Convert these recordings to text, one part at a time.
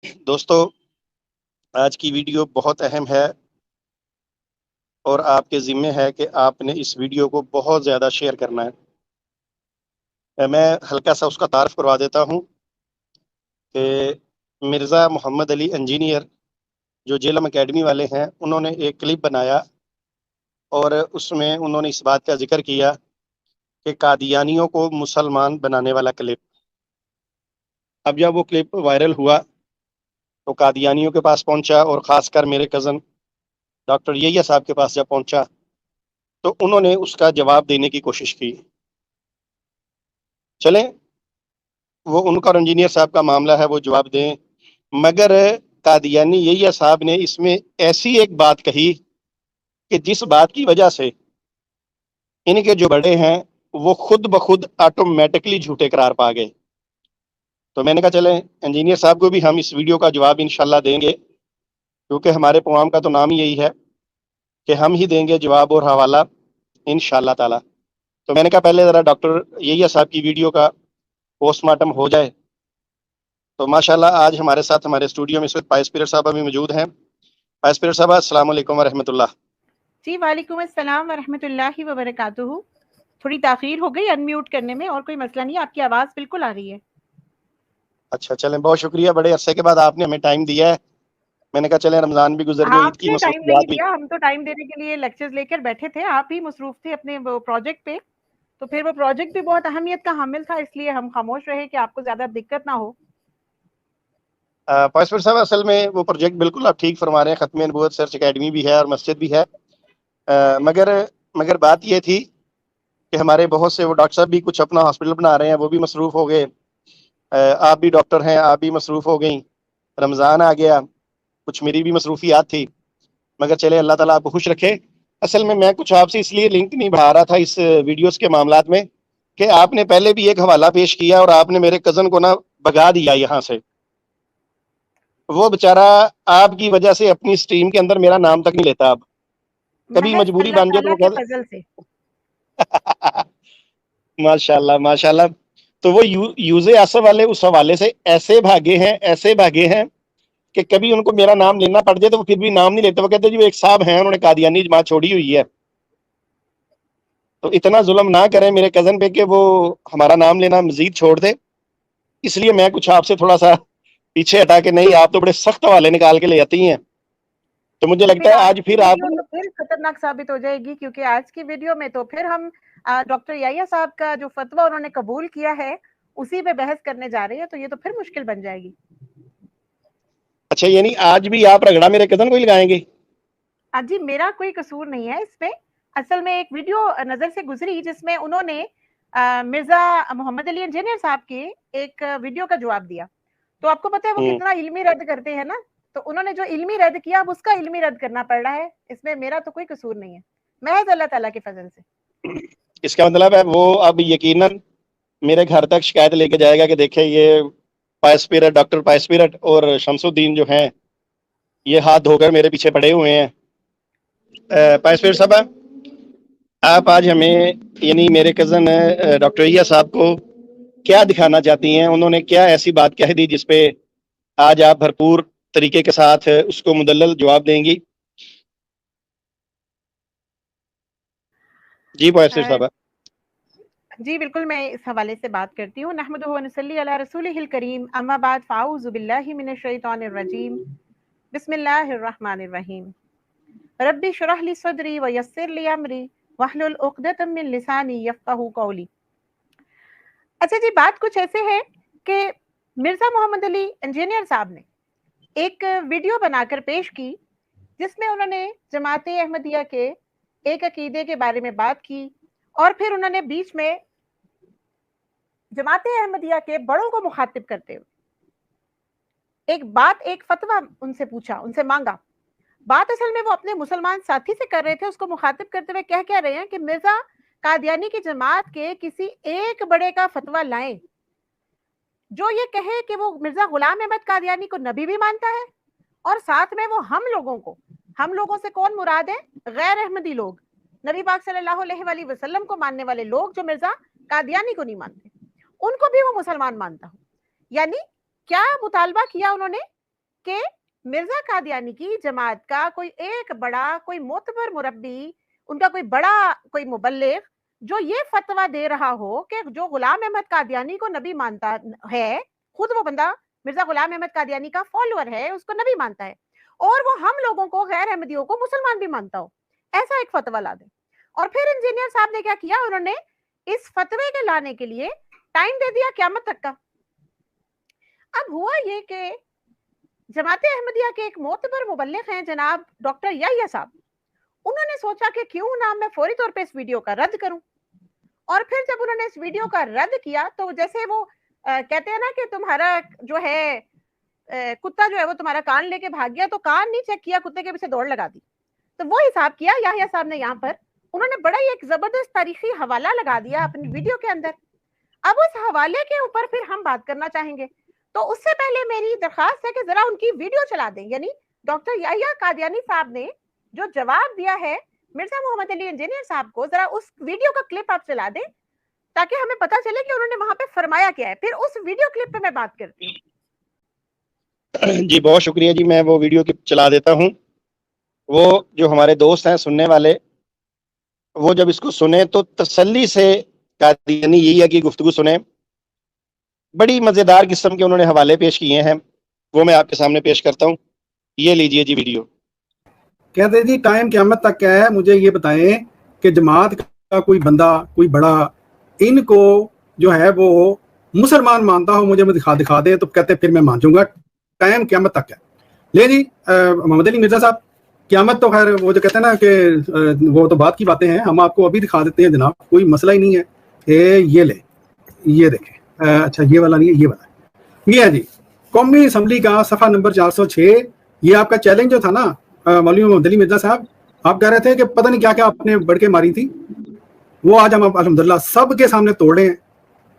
دوستو، آج کی ویڈیو بہت اہم ہے اور آپ کے ذمے ہے کہ آپ نے اس ویڈیو کو بہت زیادہ شیئر کرنا ہے۔ میں ہلکا سا اس کا تعارف کروا دیتا ہوں کہ مرزا محمد علی انجینئر جو جیلم اکیڈمی والے ہیں، انہوں نے ایک کلپ بنایا اور اس میں انہوں نے اس بات کا ذکر کیا کہ قادیانیوں کو مسلمان بنانے والا کلپ۔ اب جب وہ کلپ وائرل ہوا تو قادیانیوں کے پاس پہنچا اور خاص کر میرے کزن ڈاکٹر یحییٰ صاحب کے پاس جب پہنچا تو انہوں نے اس کا جواب دینے کی کوشش کی۔ چلیں، وہ ان کا اور انجینئر صاحب کا معاملہ ہے، وہ جواب دیں، مگر قادیانی یحییٰ صاحب نے اس میں ایسی ایک بات کہی کہ جس بات کی وجہ سے ان کے جو بڑے ہیں وہ خود بخود آٹومیٹکلی جھوٹے قرار پا گئے۔ تو میں نے کہا چلیں انجینئر صاحب کو بھی ہم اس ویڈیو کا جواب انشاءاللہ دیں گے، کیونکہ ہمارے پروگرام کا تو نام ہی یہی ہے کہ ہم ہی دیں گے جواب اور حوالہ انشاءاللہ تعالی۔ تو میں نے کہا پہلے ذرا ڈاکٹر یحییٰ صاحب کی ویڈیو کا پوسٹ مارٹم ہو جائے۔ تو ماشاءاللہ آج ہمارے ساتھ ہمارے اسٹوڈیو میں اس وقت پائس پیرٹ صاحبہ بھی موجود ہیں۔ پائس پیرٹ صاحبہ السلام علیکم ورحمۃ اللہ۔ جی وعلیکم السلام ورحمۃ اللہ وبرکاتہ۔ تھوڑی تاخیر ہو گئی انمیوٹ کرنے میں، اور کوئی مسئلہ نہیں، آپ کی آواز بالکل آ رہی ہے۔ اچھا چلیں، بہت شکریہ، بڑے عرصے کے بعد آپ نے ہمیں ٹائم دیا ہے۔ میں نے کہا چلیں رمضان بھی گزر گئے، عید آپ کی نے ٹائم نہیں مصروفیات بھی۔ دیا، ہم تو ٹائم دینے کے لیے لیکچرز لے کر بیٹھے تھے، آپ ہی مصروف تھے اپنے پروجیکٹ پہ، تو پھر وہ پروجیکٹ بھی بہت اہمیت کا حامل تھا، اس لیے ہم خاموش رہے کہ آپ کو زیادہ دقت نہ ہو۔ پائس پیرٹ صاحب اصل میں وہ پروجیکٹ بالکل آپ ٹھیک فرما رہے ہیں، ختم نبوت سرچ اکیڈمی بھی ہے اور مسجد بھی ہے، مگر بات یہ تھی کہ ہمارے بہت سے وہ ڈاکٹر صاحب بھی کچھ اپنا ہاسپٹل بنا رہے ہیں، وہ بھی مصروف ہو گئے۔ آپ بھی ڈاکٹر ہیں، آپ بھی مصروف ہو گئیں، رمضان آ گیا، کچھ میری بھی مصروفیات تھی، مگر چلے اللہ تعالیٰ آپ کو خوش رکھے۔ اصل میں کچھ آپ سے اس لیے لنک نہیں بڑھا رہا تھا اس ویڈیوز کے معاملات میں کہ آپ نے پہلے بھی ایک حوالہ پیش کیا اور آپ نے میرے کزن کو بگا دیا یہاں سے۔ وہ بیچارہ آپ کی وجہ سے اپنی سٹریم کے اندر میرا نام تک نہیں لیتا، اب کبھی محض مجبوری اللہ بن جائے تو تعالیٰ وہ کے فضل سے۔ ماشاءاللہ ماشاءاللہ۔ تو وہ یوز آصف والے اس حوالے سے ایسے بھاگے ہیں کہ کبھی ان کو میرا نام لینا پڑ جائے تو وہ پھر بھی نام نہیں لیتے، وہ کہتے ہیں جی وہ ایک صاحب ہیں، انہوں نے قادیانی جماعت چھوڑی ہوئی ہے۔ تو اتنا ظلم نہ کریں میرے کزن پہ کہ وہ ہمارا نام لینا مزید چھوڑ دے، اس لیے میں کچھ آپ سے تھوڑا سا پیچھے ہٹا کے، نہیں آپ تو بڑے سخت حوالے نکال کے لے آتی ہیں، تو مجھے لگتا ہے آج کی پھر آپ ویڈیو تو پھر خطرناک ثابت ہو جائے گی، کیونکہ آج کی ویڈیو میں تو پھر ہم ڈاکٹر یحییٰ صاحب کا جو فتویٰ انہوں نے قبول کیا ہے اسی پہ بحث کرنے جا رہے ہیں، تو یہ تو پھر مشکل بن جائے گی۔ اچھا، یعنی آج بھی آپ رگڑا میرے کزن کو ہی لگائیں گے؟ جی میرا کوئی قصور نہیں ہے اس میں، اصل میں ایک ویڈیو نظر سے گزری جس میں انہوں نے مرزا محمد علی انجینئر صاحب کے ایک ویڈیو کا جواب دیا، تو آپ کو پتہ ہے وہ کتنا علمی رد کرتے ہیں نا، تو انہوں نے جو علمی رد کیا اب اس کا علمی رد کرنا پڑ رہا ہے، اس میں میرا تو کوئی قصور نہیں ہے، محض اللہ تعالیٰ کے فضل سے۔ اس کا مطلب ہے وہ اب یقیناً میرے گھر تک شکایت لے کے جائے گا کہ دیکھیں یہ پائس پیرٹ، ڈاکٹر پائس پیرٹ اور شمس الدین جو ہیں یہ ہاتھ دھو کر میرے پیچھے پڑے ہوئے ہیں۔ پائس پیرٹ صاحب آپ آج ہمیں یعنی میرے کزن ڈاکٹر یحییٰ صاحب کو کیا دکھانا چاہتی ہیں؟ انہوں نے کیا ایسی بات کہہ دی جس پہ آج آپ بھرپور طریقے کے ساتھ اس کو مدلل جواب دیں گی؟ جی پائس پیرٹ صاحب۔ جی بالکل، میں اس حوالے سے بات کرتی ہوں۔ نحمدہ و نصلی علی رسولہ الکریم، اما بعد، فاعوذ باللہ من الشیطان الرجیم، بسم اللہ الرحمن الرحیم۔ رب اشرح لی صدری ویسر لی امری واحلل عقدۃ من لسانی یفقہوا قولی۔ اچھا جی، بات کچھ ایسے ہے کہ مرزا محمد علی انجینئر صاحب نے ایک ویڈیو بنا کر پیش کی جس میں انہوں نے جماعت احمدیہ کے ایک عقیدے کے بارے میں بات کی، اور پھر انہوں نے بیچ میں جماعت احمدیہ کے بڑوں کو مخاطب کرتے ہوئے ایک فتویٰ ان سے پوچھا، ان سے مانگا۔ بات اصل میں وہ اپنے مسلمان ساتھی سے کر رہے تھے، اس کو مخاطب کرتے ہوئے کہہ رہے ہیں کہ مرزا قادیانی کی جماعت کے کسی ایک بڑے کا فتویٰ لائیں جو یہ کہے کہ وہ مرزا غلام احمد قادیانی کو نبی بھی مانتا ہے، اور ساتھ میں وہ ہم لوگوں سے کون مراد ہے؟ غیر احمدی لوگ، نبی پاک صلی اللہ علیہ وآلہ وسلم کو ماننے والے لوگ جو مرزا قادیانی کو نہیں مانتے، ان کو بھی وہ مسلمان مانتا ہوں۔ یعنی کیا مطالبہ کیا انہوں نے کہ مرزا قادیانی کی جماعت کا کوئی ایک بڑا کوئی معتبر مربی، ان کا کوئی بڑا کوئی مبلغ جو یہ فتویٰ دے رہا ہو کہ جو غلام احمد قادیانی کو نبی مانتا ہے، خود وہ بندہ مرزا غلام احمد قادیانی کا فالوور ہے، اس کو نبی مانتا ہے، اور وہ ہم لوگوں کو غیر احمدیوں کو مسلمان بھی مانتا ہو، ایسا ایک فتویٰ لا دے۔ اور پھر انجینئر صاحب نے کیا کیا، انہوں نے اس فتوے کے لانے کے لیے ٹائم دے دیا قیامت تک کا۔ اب ہوا یہ کہ جماعت احمدیہ کے ایک معتبر مبلغ ہیں جناب ڈاکٹر یحییٰ صاحب، انہوں نے سوچا کہ کیوں نہ میں فوری طور پہ اس ویڈیو کا رد کروں، اور پھر جب انہوں نے اس ویڈیو کا رد کیا تو جیسے وہ کہتے ہیں نا کہ تمہارا جو ہے کتا جو ہے وہ تمہارا کان لے کے بھاگ گیا تو کان نہیں چیک کیا، کتے کے پیچھے دوڑ لگا دی، تو وہ حساب کیا یحییٰ صاحب نے یہاں پر، انہوں نے بڑا ہی ایک زبردست تاریخی حوالہ لگا دیا اپنی ویڈیو کے اندر۔ اب اس حوالے کے اوپر پھر ہم بات کرنا چاہیں گے، تو اس سے پہلے میری درخواست ہے کہ ذرا ان کی ویڈیو چلا دیں، یعنی ڈاکٹر یحییٰ قادیانی صاحب نے جو جواب دیا ہے مرزا محمد علی انجینئر صاحب کو، ذرا اس ویڈیو کا کلپ آپ چلا دیں تاکہ ہمیں پتہ چلے کہ انہوں نے وہاں پہ فرمایا کیا ہے، پھر اس ویڈیو کلپ پہ میں بات کرتی ہوں۔ جی بہت شکریہ جی، میں وہ ویڈیو کلپ چلا دیتا ہوں۔ وہ جو ہمارے دوست ہیں سننے والے، وہ جب اس کو سنیں تو تسلی سے قادیانی یحییٰ کی گفتگو سنیں، بڑی مزیدار قسم کے انہوں نے حوالے پیش کیے ہیں، وہ میں آپ کے سامنے پیش کرتا ہوں، یہ لیجئے جی ویڈیو۔ کہتے جی ٹائم قیامت تک کیا ہے، مجھے یہ بتائیں کہ جماعت کا کوئی بندہ کوئی بڑا ان کو جو ہے وہ مسلمان مانتا ہو، مجھے دکھا دے، تو کہتے پھر میں مان جاؤں گا، ٹائم قیامت تک ہے۔ لے جی محمد علی مرزا صاحب، قیامت تو خیر وہ جو کہتے ہیں نا کہ وہ تو بات کی باتیں ہیں، ہم آپ کو ابھی دکھا دیتے ہیں جناب، کوئی مسئلہ ہی نہیں ہے۔ یہ لے، یہ دیکھیں، اچھا یہ والا نہیں ہے، یہ والا یہ ہے جی، قومی اسمبلی کا صفحہ نمبر 406۔ یہ آپ کا چیلنج جو تھا نا مولوی محمد علی مرزا صاحب، آپ کہہ رہے تھے کہ پتہ نہیں کیا کیا آپ نے بڑھ کے ماری تھی، وہ آج ہم الحمدللہ سب کے سامنے توڑ رہے ہیں۔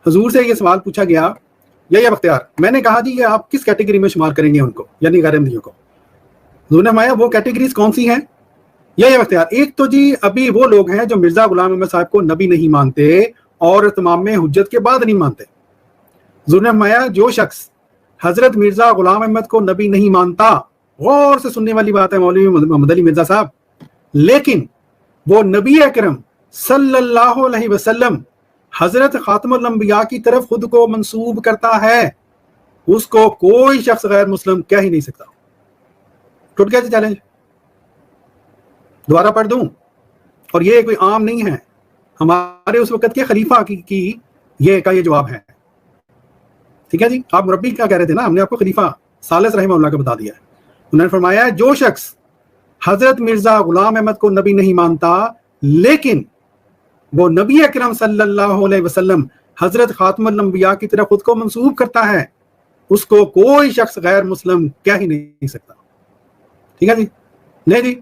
حضور سے یہ سوال پوچھا گیا، یحییٰ بختیار، میں نے کہا جی یہ آپ کس کیٹیگری میں شمار کریں گے ان کو، یعنی غیر احمدیوں کو؟ حضور نے فرمایا وہ کیٹیگریز کون سی ہیں؟ یحییٰ بختیار، ایک تو جی ابھی وہ لوگ ہیں جو مرزا غلام احمد صاحب کو نبی نہیں مانتے اور اتمام حجت کے بعد نہیں مانتے۔ حضور نے فرمایا جو شخص حضرت مرزا غلام احمد کو نبی نہیں مانتا، غور سے سننے والی بات ہے مولوی محمد علی مرزا صاحب، لیکن وہ نبی اکرم صلی اللہ علیہ وسلم حضرت خاتم الانبیاء کی طرف خود کو منسوب کرتا ہے، اس کو کوئی شخص غیر مسلم کہہ ہی نہیں سکتا۔ ٹوٹ گیا جی چیلنج، دوبارہ پڑھ دوں؟ اور یہ کوئی عام نہیں ہے، ہمارے اس وقت کے خلیفہ کی یہ جواب ہے، ٹھیک ہے جی؟ آپ مربی کیا کہہ رہے تھے نا، ہم نے آپ کو خلیفہ ثالث رحمہ اللہ کا بتا دیا ہے۔ انہوں نے فرمایا جو شخص حضرت مرزا غلام احمد کو نبی نہیں مانتا لیکن وہ نبی اکرم صلی اللہ علیہ وسلم حضرت خاتم الانبیاء کی طرف خود کو منسوب کرتا ہے، اس کو کوئی شخص غیر مسلم کہہ ہی نہیں سکتا، ٹھیک ہے جی؟ نہیں جی،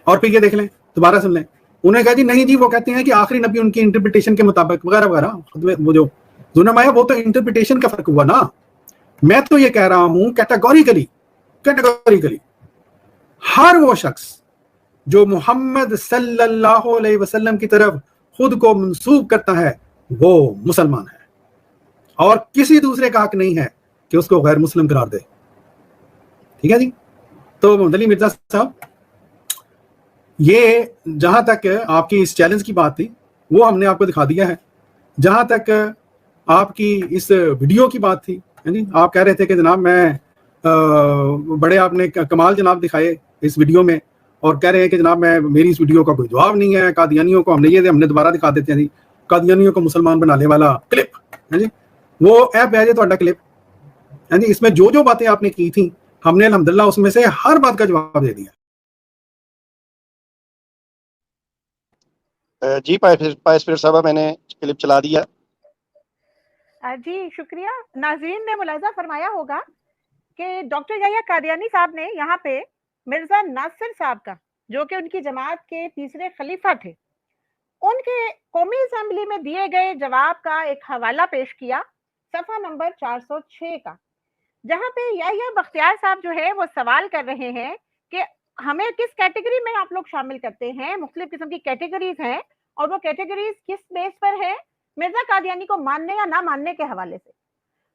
اور پھر یہ دیکھ لیں، دوبارہ سن لیں، انہوں نے کہا جی نہیں جی، وہ کہتے ہیں کہ آخری نبی ان کی انٹرپریٹیشن کے مطابق وغیرہ وغیرہ، وہ جو فرمایا وہ تو انٹرپریٹیشن کا فرق ہوا نا، میں تو یہ کہہ رہا ہوں کیٹیگوریکلی ہر وہ شخص جو محمد صلی اللہ علیہ وسلم کی طرف خود کو منسوب کرتا ہے وہ مسلمان ہے، اور کسی دوسرے کا حق نہیں ہے کہ اس کو غیر مسلم قرار دے، ٹھیک ہے جی؟ تو محمد علی مرزا صاحب، یہ جہاں تک آپ کی اس چیلنج کی بات تھی وہ ہم نے آپ کو دکھا دیا ہے۔ جہاں تک آپ کی اس ویڈیو کی بات تھی، آپ کہہ رہے تھے کہ جناب میں بڑے آپ نے کمال جناب دکھائے اس ویڈیو میں، اور کہہ رہے ہیں کہ جناب میری اس ویڈیو کا کوئی جواب نہیں ہے، قادیانیوں کو ہم نے دوبارہ دکھا دیتے ہیں جی، قادیانیوں کو مسلمان بنانے والا کلپ ہے جی، وہ ایپ ہے جی تھوڑا کلپ ہے جی، اس میں جو باتیں آپ نے کی تھیں ہم نے الحمدللہ اس میں سے ہر بات کا جواب دے دیا۔ جی پائس صاحبہ، میں نے کلپ چلا دیا۔ جی شکریہ۔ ناظرین نے ملاحظہ فرمایا ہوگا کہ ڈاکٹر یحییٰ قادیانی صاحب نے یہاں پہ مرزا ناصر صاحب کا، جو کہ ان کی جماعت کے تیسرے خلیفہ تھے، ان کے قومی اسمبلی میں دیے گئے جواب کا ایک حوالہ پیش کیا، صفحہ نمبر 406 کا، جہاں پہ یحییٰ بختیار صاحب جو ہے وہ سوال کر رہے ہیں کہ ہمیں کس کیٹیگری میں آپ لوگ شامل کرتے ہیں، مختلف قسم کی کیٹیگریز ہیں، اور وہ کیٹیگریز کس بیس پر ہے، مرزا قادیانی کو ماننے یا نہ ماننے کے حوالے سے۔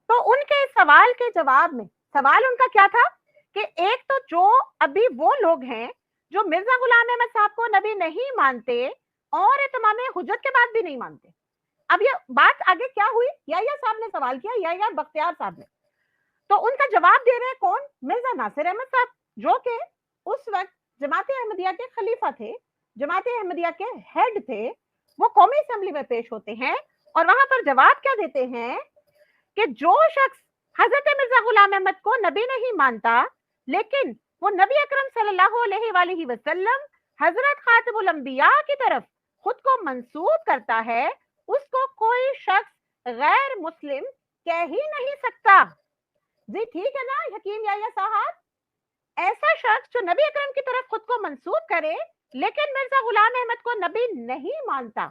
تو ان کے سوال کے جواب میں، سوال ان کا کیا تھا کہ ایک تو جو ابھی وہ لوگ ہیں جو مرزا غلام احمد صاحب کو نبی نہیں مانتے اور اتمام حجت کے بعد بھی نہیں مانتے. اب یہ بات آگے کیا ہوئی؟ یحییٰ صاحب نے سوال کیا, یحییٰ بختیار صاحب نے, تو ان کا جواب دے رہے ہیں کون؟ مرزا ناصر احمد صاحب, جو کہ اس وقت جماعت احمدیہ کے خلیفہ تھے, جماعت احمدیہ کے ہیڈ تھے. وہ قومی اسمبلی میں پیش ہوتے ہیں اور وہاں پر جواب کیا دیتے ہیں کہ جو شخص حضرت مرزا غلام احمد کو نبی نہیں مانتا لیکن وہ نبی اکرم صلی اللہ علیہ وآلہ وسلم حضرت خاتم الانبیاء کی طرف خود کو منسوب کرتا ہے, اس کو کوئی شخص غیر مسلم کہہ ہی نہیں سکتا. جی ٹھیک ہے نا حکیم یحییٰ صاحب, ایسا شخص جو نبی اکرم کی طرف خود کو منسوب کرے لیکن مرزا غلام احمد کو نبی نہیں مانتا,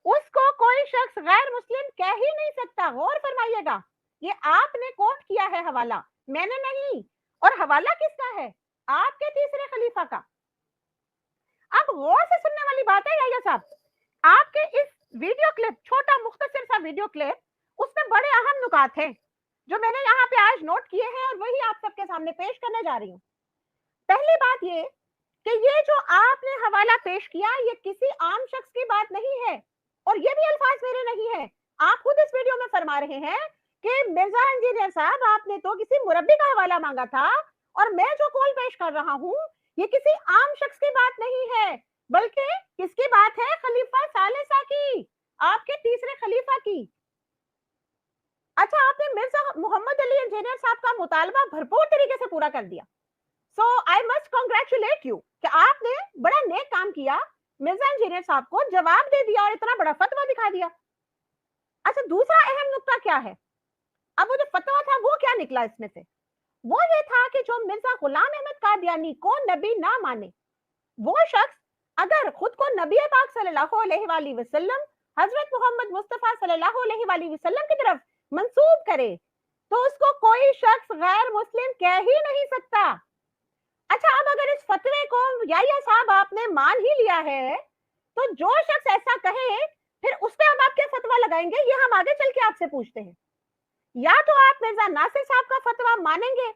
اس کو کوئی شخص غیر مسلم کہہ ہی نہیں سکتا. غور فرمائیے گا, یہ آپ نے کوٹ کیا ہے حوالہ, میں نے نہیں. اور حوالہ کس کا ہے؟ آپ کے تیسرے خلیفہ کا. اب غور سے سننے والی بات ہے یحییٰ صاحب, آپ کے اس ویڈیو کلپ, چھوٹا مختصر سا ویڈیو کلپ, اس میں بڑے اہم نکات ہیں جو میں نے یہاں پہ آج نوٹ کیے ہیں اور وہی آپ سب کے سامنے پیش کرنے جا رہی ہوں. پہلی بات یہ کہ یہ جو آپ نے حوالہ پیش کیا یہ کسی عام شخص کی بات نہیں ہے, اور یہ بھی الفاظ میرے نہیں ہے. آپ خود اس ویڈیو میں فرما رہے ہیں کہ مرزا انجینئر صاحب آپ نے تو کسی مربی کا حوالہ مانگا تھا, اور میں جو قول پیش کر رہا ہوں یہ کسی عام شخص کی بات نہیں ہے بلکہ کس کی بات ہے؟ خلیفہ ثالثہ کی, آپ کے تیسرے خلیفہ کی. اچھا, آپ نے مرزا محمد علی انجینئر صاحب کا مطالبہ بھرپور طریقے سے پورا کر دیا. سو آئی مسٹ کنگریچولیٹ یو کہ آپ نے بڑا نیک کام کیا, مرزا انجینئر صاحب کو جواب دے دیا اور اتنا بڑا فتویٰ دکھا دیا. اچھا, دوسرا اہم نقطہ کیا ہے؟ اب وہ جو فتویٰ تھا وہ کیا نکلا اس میں سے؟ وہ یہ تھا کہ جو مرزا غلام احمد قادیانی کو نبی نہ مانے, وہ شخص اگر خود کو نبی پاک صلی اللہ علیہ وآلہ وسلم, حضرت محمد مصطفیٰ صلی اللہ علیہ وآلہ وسلم کی طرف منسوب کرے تو اس کو کوئی شخص غیر مسلم کہہ ہی نہیں سکتا. اچھا, اب اگر اس فتوے کو یحییٰ صاحب آپ نے مان ہی لیا ہے تو جو شخص ایسا کہے پھر اس پہ ہم آپ کیا فتویٰ لگائیں گے, یہ ہم آگے چل کے آپ سے پوچھتے ہیں. یا تو آپ مرزا ناصر صاحب کا فتویٰ مانیں گے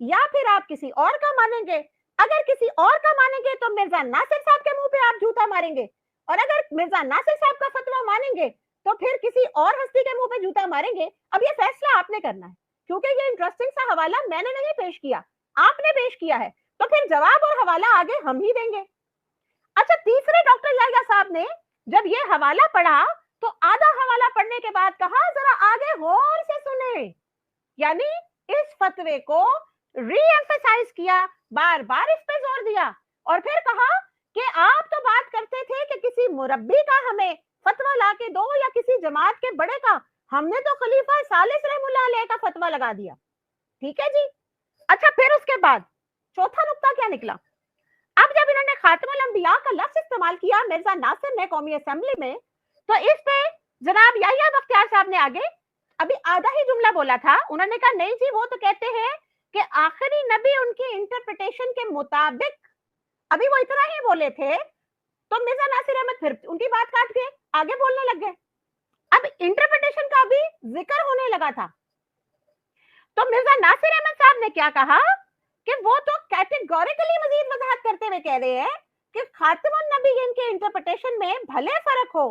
یا پھر آپ کسی اور کا مانیں گے. اگر کسی اور کا مانیں گے تو مرزا ناصر صاحب کے منہ پہ آپ جوتا ماریں گے, اور اگر مرزا ناصر صاحب کا فتویٰ مانیں گے تو پھر کسی اور ہستی کے منہ پہ جوتا ماریں گے. اب یہ فیصلہ آپ نے کرنا ہے, کیونکہ یہ انٹرسٹنگ سا حوالہ میں نے نہیں پیش کیا, آپ نے پیش کیا ہے, تو پھر جواب اور حوالہ آگے ہم ہی دیں گے. اچھا, تیسرے ڈاکٹر یحییٰ صاحب نے جب یہ حوالہ پڑھا تو آدھا حوالہ پڑھنے کے بعد کہا ذرا آگے غور سے سنیں, یعنی اس فتوے کو ری ایمفسائز کیا, بار بار اس پہ زور دیا, اور پھر کہا کہ آپ تو بات کرتے تھے کہ کسی مربی کا ہمیں فتویٰ لا کے دو یا کسی جماعت کے بڑے کا, ہم نے تو خلیفہ ثالث رحم اللہ علیہ کا فتویٰ لگا دیا. ٹھیک ہے جی. اچھا, پھر اس کے بعد چوتھا نقطہ کیا نکلا؟ اب جب انہوں نے خاتم الانبیاء کا لفظ استعمال کیا مرزا ناصر نے قومی اسمبلی میں, تو اس پہ جناب یحییٰ بختیار صاحب نے آگے ابھی آدھا ہی جملہ بولا تھا. انہوں نے کہا نہیں جی, وہ تو کہتے ہیں کہ آخری نبی ان کی انٹرپریٹیشن کے مطابق, ابھی وہ اتنا ہی بولے تھے تو مرزا ناصر احمد پھر ان کی بات کاٹ کے آگے بولنے لگ گئے. اب انٹرپریٹیشن کا بھی ذکر ہونے لگا تھا تو مرزا ناصر احمد صاحب نے کیا کہا کہ وہ تو کیٹیگوریکلی مزید وضاحت کرتے ہوئے کہہ رہے ہیں کہ خاتم النبیین کے انٹرپریٹیشن میں بھلے فرق ہو,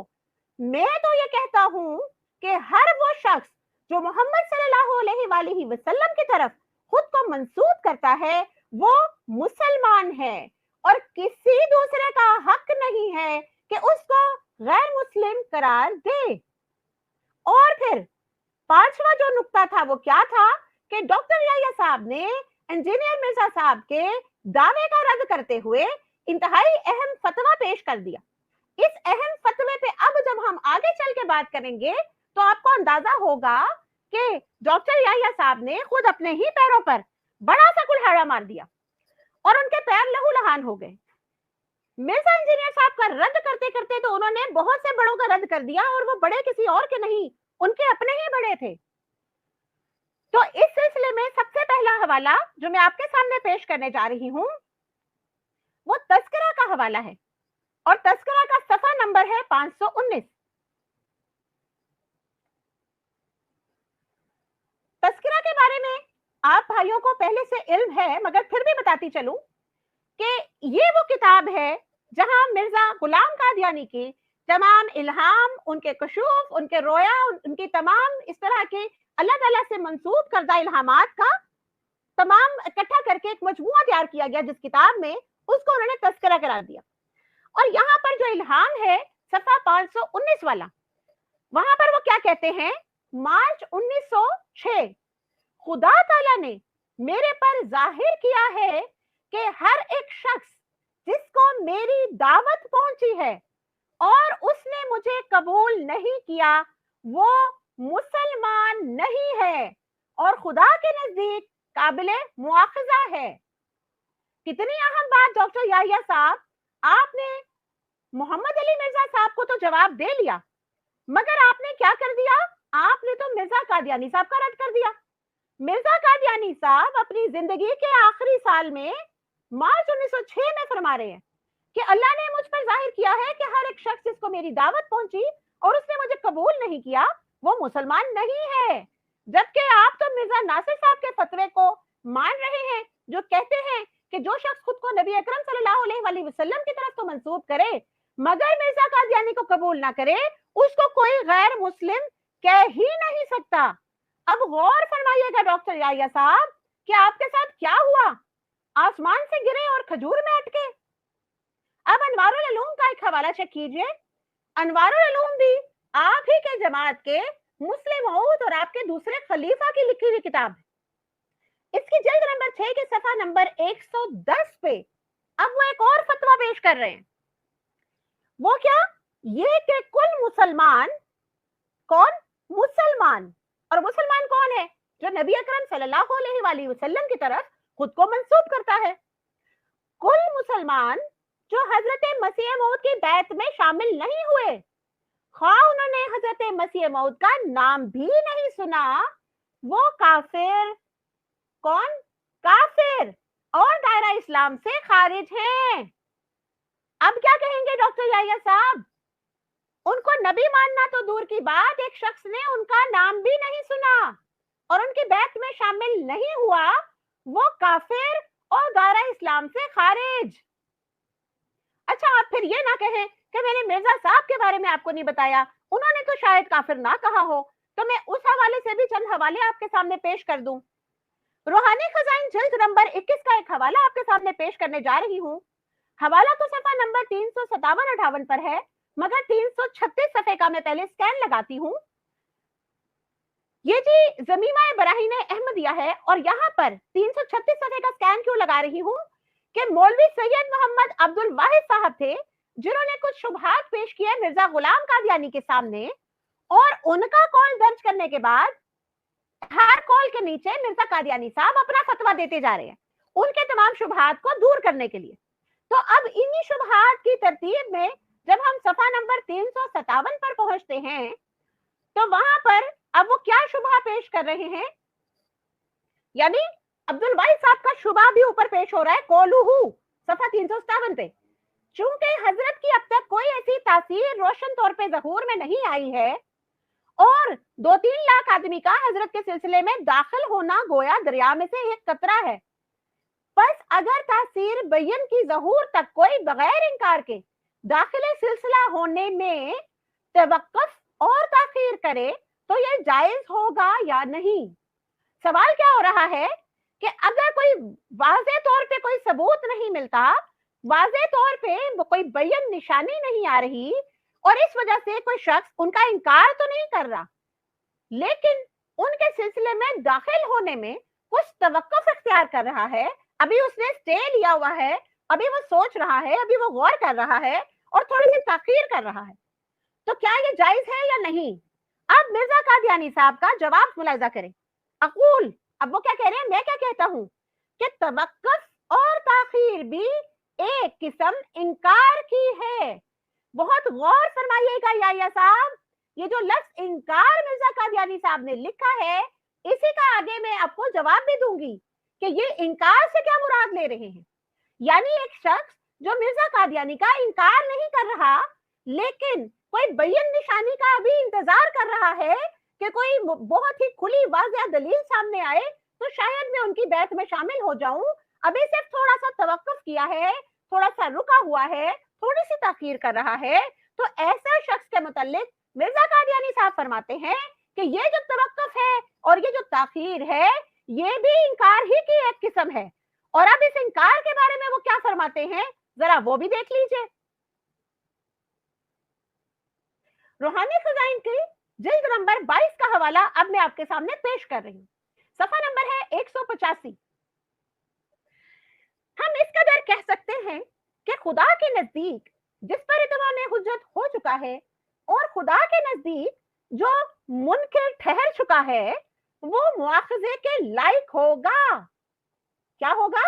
میں تو یہ کہتا ہوں کہ ہر وہ شخص جو محمد صلی اللہ علیہ وآلہ وسلم کی طرف خود کو منسوب کرتا ہے وہ مسلمان ہے, اور کسی دوسرے کا حق نہیں ہے کہ اس کو غیر مسلم قرار دے. اور پھر پانچواں جو نقطہ تھا وہ کیا تھا کہ ڈاکٹر یحییٰ صاحب نے انجینئر مرزا صاحب کے دعوے کا رد کرتے ہوئے انتہائی اہم فتویٰ پیش کر دیا. اس اہم فتوے پہ اب جب ہم آگے چل کے بات کریں گے تو آپ کو اندازہ ہوگا کہ ڈاکٹر یحییٰ صاحب نے خود اپنے ہی پیروں پر بڑا سا کلہاڑا مار دیا اور ان کے پیر لہو لہان ہو گئے. مرزا انجینئر صاحب کا رد کرتے کرتے تو انہوں نے بہت سے بڑوں کا رد کر دیا, اور وہ بڑے کسی اور کے نہیں, ان کے اپنے ہی بڑے تھے. تو اس سلسلے میں سب سے پہلا حوالہ جو میں آپ کے سامنے پیش کرنے جا رہی ہوں وہ تذکرہ کا حوالہ ہے, اور تذکرہ کا صفحہ نمبر ہے 519. تذکرہ کے بارے میں آپ بھائیوں کو پہلے سے علم ہے مگر پھر بھی بتاتی چلوں کہ یہ وہ کتاب ہے جہاں مرزا غلام قادیانی کی تمام الہام، ان کے کشوف، ان کے رویا، ان کی تمام اس طرح کے اللہ تعالیٰ سے منسوب کردہ الہامات کا تمام اکٹھا کر کے ایک مجموعہ تیار کیا گیا، جس کتاب میں اس کو انہوں نے تذکرہ قرار دیا. اور یہاں پر جو الہام ہے صفحہ 519 والا، وہاں پر وہ کیا کہتے ہیں؟ مارچ 1906 خدا تعالیٰ نے میرے پر ظاہر کیا ہے کہ ہر ایک شخص جس کو میری دعوت پہنچی ہے اور اس نے مجھے قبول نہیں کیا وہ مسلمان نہیں ہے اور خدا کے نزدیک قابل مواخذہ ہے. کتنی اہم بات ڈاکٹر یحییٰ صاحب، آپ نے محمد علی مرزا صاحب کو تو جواب دے لیا، مگر آپ نے کیا کر دیا؟ آپ نے تو مرزا قادیانی صاحب کا رد کر دیا. مرزا قادیانی صاحب اپنی زندگی کے آخری سال میں مارچ 1906 میں فرما رہے ہیں کہ اللہ نے مجھ پر ظاہر کیا ہے کہ ہر ایک شخص جس کو میری دعوت پہنچی اور اس نے مجھے قبول نہیں کیا وہ مسلمان نہیں ہے. جبکہ آپ تو مرزا ناصر صاحب کے فتوے کو مان رہے ہیں جو کہتے ہیں کہ جو شخص خود کو نبی اکرم صلی اللہ علیہ وآلہ وسلم کی طرف تو منسوب کرے مگر مرزا قادیانی کو قبول نہ کرے اس کو کوئی غیر مسلم کہہ ہی نہیں سکتا. اب غور فرمائیے گا ڈاکٹر یحییٰ صاحب کہ آپ کے ساتھ کیا ہوا، آسمان سے گرے اور کھجور میں اٹکے. اب انوار العلوم کا ایک حوالہ چیک کیجئے. انوار العلوم بھی آپ ہی کے جماعت کے مسلم موعود اور آپ کے دوسرے خلیفہ کی لکھی ہوئی کتاب ہے. اس کی جلد نمبر 6 کے صفحہ نمبر 110 پہ اب وہ ایک اور فتویٰ پیش کر رہے ہیں. وہ کیا؟ یہ کہ کل مسلمان، کون مسلمان، اور مسلمان کون ہے؟ جو نبی اکرم صلی اللہ علیہ وآلہ وسلم کی طرف خود کو منسوب کرتا ہے. کل مسلمان جو حضرت مسیح موعود کی بیعت میں شامل نہیں ہوئے، خواہ انہوں نے حضرت مسیح موعود کا نام بھی نہیں سنا، وہ کافر، کون؟ کافر اور دائرہ اسلام سے خارج ہیں. اب کیا کہیں گے ڈاکٹر یحییٰ صاحب؟ ان کو نبی ماننا تو دور کی بات، ایک شخص نے ان کا نام بھی نہیں سنا اور ان کی بیعت میں شامل نہیں ہوا، وہ کافر اور دائرہ اسلام سے خارج. اچھا آپ پھر یہ نہ کہیں کہ میں نے مرزا صاحب کے بارے میں آپ کو نہیں بتایا، انہوں نے تو شاید کافر نہ کہا ہو، تو میں اس حوالے سے بھی چند حوالے آپ کے سامنے پیش کر دوں. روحانی خزائن جلد نمبر 21 کا ایک حوالہ آپ کے سامنے پیش کرنے جا رہی ہوں. حوالہ تو صفحہ نمبر 357-58 پر ہے مگر 336 صفحے کا میں پہلے سکین لگاتی ہوں. یہ جی زمیمہ براہین احمدیہ ہے اور یہاں پر 336 صفحے کا سکین کیوں لگا رہی ہوں کہ مولوی سید محمد عبد الواحد صاحب تھے جنہوں نے کچھ شبہات پیش کیے مرزا غلام قادیانی کے سامنے، اور ان کا کال درج کرنے کے بعد ہر کال کے نیچے مرزا قادیانی صاحب اپنا فتویٰ دیتے جا رہے ہیں ان کے تمام شبہات کو دور کرنے کے لیے. تو اب انہی شبہات کی ترتیب میں جب ہم صفحہ نمبر 357 پر پہنچتے ہیں تو وہاں پر اب وہ کیا شبہ پیش کر رہے ہیں؟ یعنی عبد الواحد صاحب کا شبہ بھی اوپر پیش ہو رہا ہے قولوہو صفحہ 357 پہ. چونکہ حضرت کی اب تک کوئی ایسی تاثیر روشن طور پہ ظہور میں نہیں آئی ہے اور 2-3 لاکھ آدمی کا حضرت کے سلسلے میں داخل ہونا گویا دریا میں سے ایک قطرہ ہے، پس اگر تاثیر بین کی ظہور تک کوئی بغیر انکار کے داخل سلسلہ ہونے میں توقف اور تاخیر کرے تو یہ جائز ہوگا یا نہیں؟ سوال کیا ہو رہا ہے کہ اگر کوئی واضح طور پہ کوئی ثبوت نہیں ملتا، واضح طور پہ کوئی بین نشانی نہیں آ رہی اور اس وجہ سے کوئی شخص ان کا انکار تو نہیں کر رہا لیکن ان کے سلسلے میں داخل ہونے میں کچھ توقف اختیار کر رہا ہے، ابھی اس نے سٹے لیا ہوا ہے، ابھی وہ سوچ رہا ہے، ابھی وہ غور کر رہا ہے اور تھوڑی سی تاخیر کر رہا ہے، تو کیا یہ جائز ہے یا نہیں؟ اب مرزا قادیانی صاحب کا جواب ملاحظہ کریں. اقول، اب وہ کیا کہہ رہے ہیں، میں کیا کہتا ہوں کہ توقف اور تاخیر بھی ایک قسم انکار کی ہے. بہت غور فرمائیے گا یحییٰ صاحب، یہ جو لفظ انکار مرزا قادیانی صاحب نے لکھا ہے اسی کا آگے میں آپ کو جواب بھی دوں گی کہ یہ انکار سے کیا مراد لے رہے ہیں. یعنی ایک شخص جو مرزا قادیانی کا انکار نہیں کر رہا لیکن کوئی بین نشانی کا ابھی انتظار کر رہا ہے کہ کوئی بہت ہی کھلی واضح دلیل سامنے آئے تو شاید میں ان کی بیعت میں شامل ہو جاؤں. ابھی صرف تھوڑا سا توقف کیا ہے, تھوڑا سا رکا ہوا ہے, تھوڑی سی تاخیر کر رہا ہے. تو ایسا شخص کے متعلق مرزا قادیانی صاحب فرماتے ہیں کہ یہ جو توقف ہے اور یہ جو تاخیر ہے یہ بھی انکار ہی کی ایک قسم ہے. اور اب اس انکار کے بارے میں وہ کیا فرماتے ہیں ذرا وہ بھی دیکھ لیجئے. روحانی خزائن کی جلد نمبر 22 کا حوالہ اب میں آپ کے سامنے پیش کر رہی ہوں. صفحہ نمبر ہے 185. ہم اس قدر کہہ سکتے ہیں کہ خدا کے نزدیک جس پر اتمام حجت ہو چکا ہے اور خدا کے نزدیک جو منکر ٹھہر چکا ہے وہ مواخذے کے لائق ہوگا. کیا ہوگا؟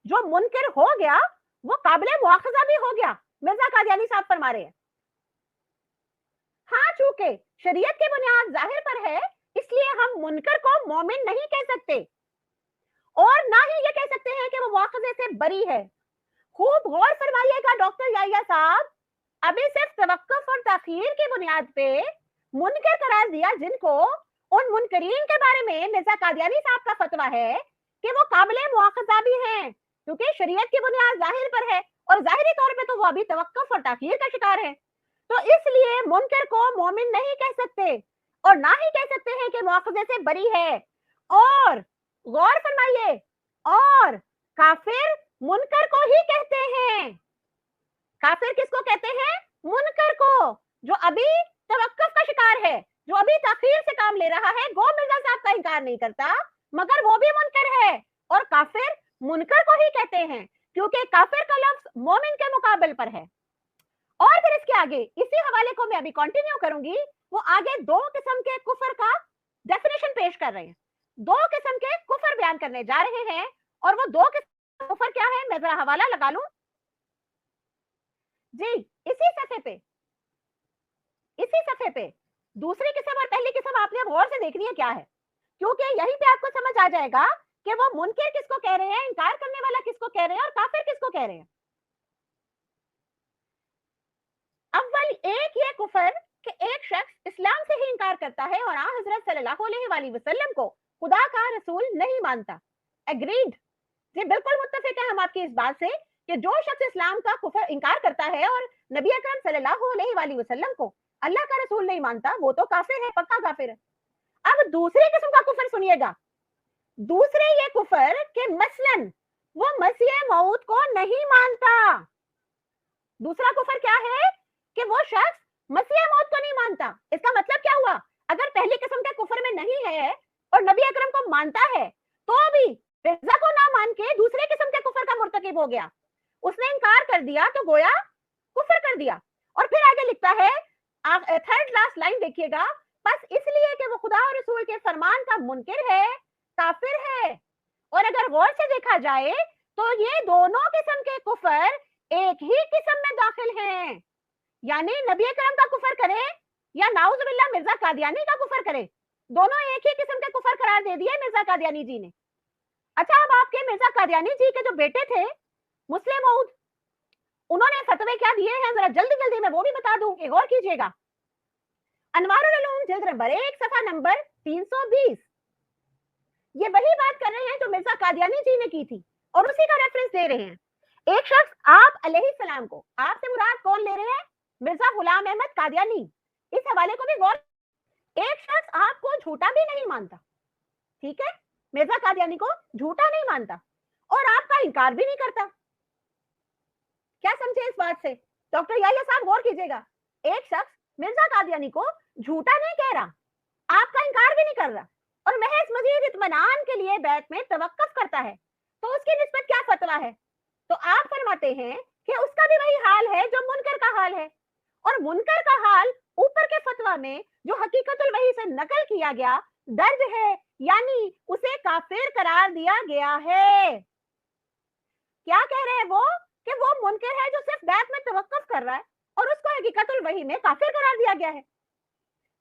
جو منکر ہو گیا وہ قابل مواخذہ بھی ہو گیا. مرزا قادیانی صاحب فرما رہے ہیں ہاں چونکہ شریعت کی بنیاد ظاہر پر ہے اس لیے ہم منکر کو مومن نہیں کہہ سکتے اور نہ ہی یہ کہہ سکتے ہیں کہ وہ مواخذے سے بری ہے. خوب غور فرمائیے گا ڈاکٹر یحییٰ صاحب, ابھی صرف توقف اور تاخیر کی بنیاد پہ منکر قرار دیا جن کو ان منکرین کے بارے میں مرزا قادیانی صاحب کا فتویٰ ہے کہ وہ قابل مواخذہ بھی ہیں کیونکہ شریعت کی بنیاد ظاہر پر ہے اور ظاہری طور پہ تو وہ ابھی توقف اور تاخیر کا شکار ہے. تو اس لیے منکر کو مومن نہیں کہہ سکتے اور نہ ہی کہہ سکتے ہیں کہ مواخذے سے بری ہے. اور غور فرمائیے, اور کافر منکر کو ہی کہتے ہیں. کافر کس کو کہتے ہیں؟ منکر کو, جو ابھی توقف کا شکار ہے, جو ابھی تاخیر سے کام لے رہا ہے. گو مرزا صاحب کا انکار نہیں کرتا مگر وہ بھی منکر ہے, اور کافر منکر کو ہی کہتے ہیں کیونکہ کافر کا لفظ مومن کے مقابل پر ہے. اور پھر اس کے آگے اسی حوالے کو میں ابھی کنٹینیو کروں گی. وہ آگے دو قسم کے کفر کا ڈیفینیشن پیش کر رہے ہیں, دو قسم کے کفر بیان کرنے جا رہے ہیں. اور وہ دو قسم کفر کیا ہے میں ذرا حوالہ لگا لوں جی. اسی صفحے پہ دوسری قسم اور پہلی قسم آپ نے غور سے دیکھنی ہے کیا ہے, کیونکہ یہیں پہ آپ کو سمجھ آ جائے گا کہ وہ منکر کس کو کہہ رہے ہیں, انکار کرنے والا کس کو کہہ رہے ہیں, اور کافر کس کو کہہ رہے ہیں. اول ایک یہ کفر کہ ایک شخص اسلام سے ہی انکار کرتا ہے اور حضرت صلی اللہ علیہ وآلہ وسلم کو خدا کا رسول نہیں مانتا. اگریڈ جی, بالکل متفق ہیں ہم آپ کی اس بات سے کہ جو شخص اسلام کا کفر انکار کرتا ہے اور نبی اکرم صلی اللہ علیہ وآلہ وسلم کو اللہ کا رسول نہیں مانتا وہ تو کافر ہے, پکا کافر ہے. اب دوسری قسم کا کفر سنیے گا. دوسرے یہ کفر کہ مثلاً وہ مسیح موعود کو نہیں مانتا. دوسرا کفر کیا ہے کہ وہ شخص مسیح موعود کو نہیں مانتا. اس کا مطلب کیا ہوا؟ اگر پہلی قسم کے کفر میں نہیں ہے اور نبی اکرم کو مانتا ہے تو بھی مرزا کو نہ مان کے دوسرے قسم کے کفر کا مرتکب ہو گیا. اس نے انکار کر دیا تو گویا کفر کر دیا. اور پھر آگے لکھتا ہے, تھرڈ لاسٹ لائن دیکھیے گا, بس اس لیے کہ وہ خدا اور رسول کے فرمان کا منکر ہے, کافر ہے. اور اگر غور سے دیکھا جائے تو یہ دونوں قسم کے کفر ایک ہی قسم میں داخل ہیں. یعنی نبی اکرم کا کفر کرے یا نعوذ باللہ مرزا قادیانی کا کفر کرے, دونوں ایک ہی قسم کے کفر قرار دے دیے مرزا قادیانی جی نے. اچھا, اب آپ کے مرزا قادیانی جی کے جو بیٹے تھے مسلم موعود, انہوں نے فتوے کیا دیے ہیں ذرا جلدی جلدی میں وہ بھی بتا دوں کہ غور کیجیے گا. انوار العلوم جلد نمبر 1 صفحہ نمبر 320. یہ وہی بات کر رہے ہیں جو مرزا قادیانی جی نے کی تھی اور اسی کا ریفرنس دے رہے ہیں. ایک شخص آپ علیہ السلام کو, آپ سے مراد کون لے رہے ہیں؟ مرزا غلام احمد قادیانی. اس حوالے کو بھی غور, ایک شخص آپ کو جھوٹا بھی نہیں مانتا, ٹھیک ہے, مرزا قادیانی کو جھوٹا نہیں مانتا اور آپ کا انکار بھی نہیں کرتا. کیا سمجھے اس بات سے؟ ڈاکٹر یحییٰ صاحب غور کیجیے گا. ایک شخص مرزا قادیانی کو جھوٹا نہیں کہہ رہا, آپ کا انکار بھی نہیں کر رہا, اور محض مزید اطمینان کے لیے بیعت میں توقف کرتا ہے, تو اس کی نسبت کیا فتویٰ ہے؟ تو آپ فرماتے ہیں کہ اس کا بھی وہی حال ہے جو منکر کا حال ہے, اور منکر کا حال اوپر کے فتویٰ میں جو حقیقت الوحی سے نقل کیا گیا درج ہے, یعنی اسے کافر قرار دیا گیا ہے. کیا کہہ رہے ہیں وہ کہ وہ منکر ہے جو صرف بیعت میں توقف کر رہا ہے اور اس کو حقیقت الوحی میں کافر قرار دیا گیا ہے,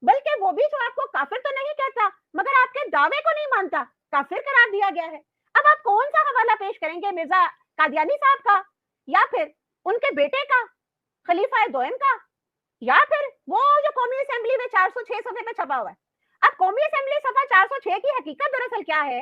بلکہ وہ بھی جو آپ کو کافر تو نہیں کہتا مگر آپ کے دعوے کو نہیں مانتا, کافر قرار دیا گیا ہے. اب آپ کون سا حوالہ پیش کریں گے, مرزا قادیانی صاحب کا یا پھر ان کے بیٹے کا خلیفہ دوئم کا, یا پھر وہ جو قومی اسمبلی میں 406 صفحے پہ چھپا ہوا ہے؟ اب قومی اسمبلی صفحہ 406 کی حقیقت دراصل کیا ہے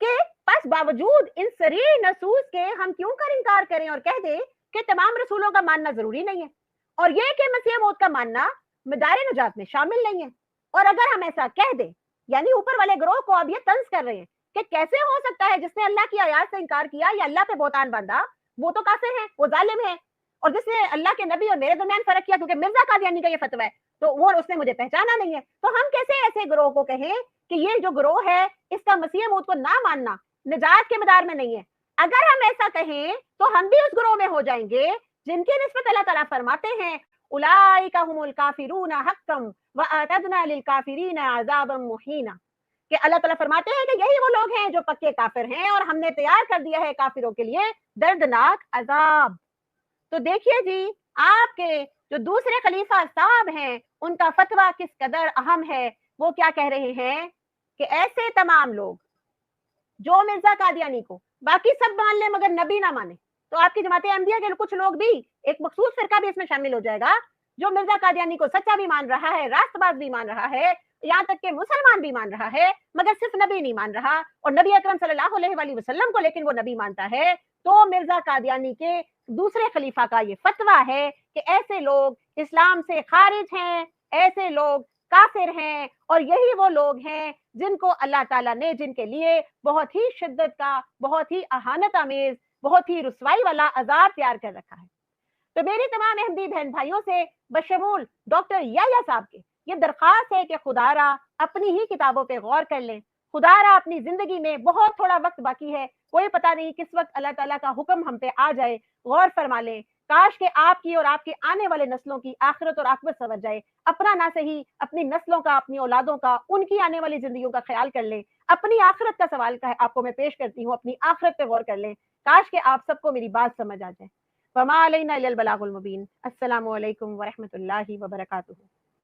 کہ بس باوجود ان سری نصوص کے ہم کیوں کر انکار کریں اور کہہ دیں کہ تمام رسولوں کا ماننا ضروری نہیں ہے، اور یہ کہ مسیح موعود کا ماننا مدار نجات میں شامل نہیں ہے۔ اور اگر ہم ایسا کہہ دیں، یعنی اوپر والے گروہ کو اب یہ طنز کر رہے ہیں کہ کیسے ہو سکتا ہے جس نے اللہ کی آیات سے انکار کیا یا اللہ پہ بہتان باندھا وہ تو کافر ہے، وہ ظالم ہے، اور جس نے اللہ کے نبی اور میرے درمیان فرق کیا کیونکہ مرزا قادیانی کا یہ فتویٰ ہے تو وہ اس نے مجھے پہچانا نہیں ہے، تو ہم کیسے ایسے گروہ کو کہیں کہ یہ جو گروہ ہے اس کا مسیح موعود کو نہ ماننا نجات کے مدار میں نہیں ہے؟ اگر ہم ایسا کہیں تو ہم بھی اس گروہ میں ہو جائیں گے جن کی نسبت اللہ تعالیٰ فرماتے ہیں اولئک هم الکافرون حقا واعتدنا للکافرین عذابا مہینا، کہ اللہ تعالیٰ فرماتے ہیں کہ یہی وہ لوگ ہیں جو پکے کافر ہیں اور ہم نے تیار کر دیا ہے کافروں کے لیے دردناک عذاب۔ تو دیکھیے جی، آپ کے جو دوسرے خلیفہ صاحب ہیں ان کا فتویٰ کس قدر اہم ہے۔ وہ کیا کہہ رہے ہیں کہ ایسے تمام لوگ جو مرزا قادیانی کو باقی سب مان لیں مگر نبی نہ مانے، تو آپ کی جماعت احمدیہ کے کچھ لوگ بھی، ایک مخصوص فرقہ بھی اس میں شامل ہو جائے گا جو مرزا قادیانی کو سچا بھی مان رہا ہے، راست باز بھی مان رہا ہے، یہاں تک کہ مسلمان بھی مان رہا ہے، مگر صرف نبی نہیں مان رہا، اور نبی اکرم صلی اللہ علیہ وآلہ وسلم کو لیکن وہ نبی مانتا ہے۔ تو مرزا قادیانی کے دوسرے خلیفہ کا یہ فتویٰ ہے کہ ایسے لوگ اسلام سے خارج ہیں، ایسے لوگ کافر ہیں، اور یہی وہ لوگ ہیں جن کو اللہ تعالیٰ نے، جن کے لیے بہت ہی شدت کا، بہت ہی اہانت آمیز، بہت ہی رسوائی والا عذاب تیار کر رکھا ہے۔ تو میری تمام احمدی بہن بھائیوں سے بشمول ڈاکٹر یحییٰ صاحب کے یہ درخواست ہے کہ خدا را اپنی ہی کتابوں پہ غور کر لیں۔ خدا را اپنی زندگی میں بہت تھوڑا وقت باقی ہے، کوئی پتہ نہیں کس وقت اللہ تعالیٰ کا حکم ہم پہ آ جائے، غور فرما لیں۔ کاش کہ آپ کی اور آپ کے آنے والے نسلوں کی آخرت اور عاقبت سنور جائے، اپنا نہ صحیح اپنی نسلوں کا، اپنی اولادوں کا، ان کی آنے والی زندگیوں کا خیال کر لیں۔ اپنی آخرت کا سوال کا ہے آپ کو میں پیش کرتی ہوں، اپنی آخرت پہ غور کر لیں۔ کاش کہ آپ سب کو میری بات سمجھ آ جائے۔ وما علینا الا البلاغ المبین۔ السلام علیکم ورحمۃ اللہ وبرکاتہ۔